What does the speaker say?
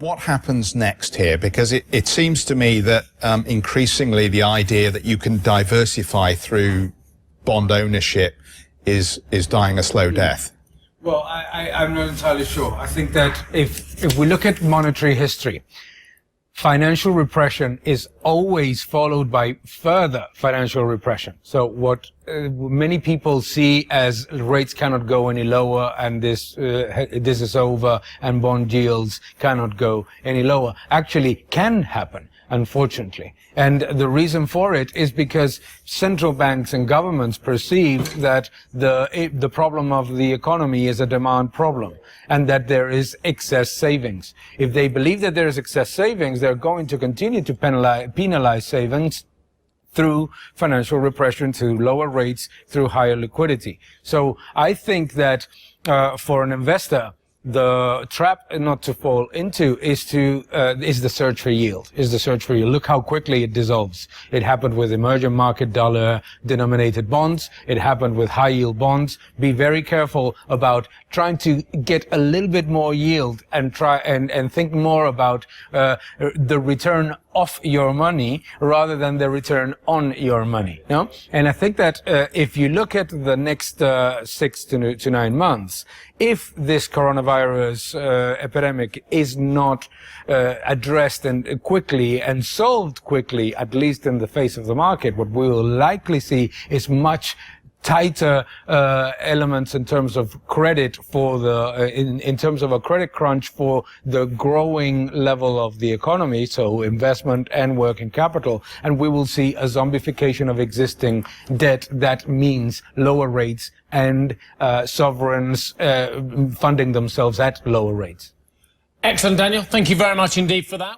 What happens next here? Because it seems to me that increasingly the idea that you can diversify through bond ownership is dying a slow death. Well, I'm not entirely sure. I think that if we look at monetary history, financial repression is always followed by further financial repression. So what many people see as rates cannot go any lower and this is over and bond yields cannot go any lower actually can happen, unfortunately. And the reason for it is because central banks and governments perceive that the problem of the economy is a demand problem and that there is excess savings. If they believe that there is excess savings, they're going to continue to penalize savings through financial repression, through lower rates, through higher liquidity. So I think that for an investor, the trap not to fall into is the search for yield. Look how quickly it dissolves. It happened with emerging market dollar denominated bonds. It happened with high yield bonds. Be very careful about trying to get a little bit more yield and try and think more about the return off your money rather than the return on your money. No? And I think that if you look at the next 6 to 9 months, if this coronavirus epidemic is not addressed and quickly and solved quickly, at least in the face of the market, what we will likely see is much tighter elements in terms of credit for in terms of a credit crunch for the growing level of the economy, so investment and working capital, and we will see a zombification of existing debt. That means lower rates and sovereigns funding themselves at lower rates. Excellent, Daniel. Thank you very much indeed for that.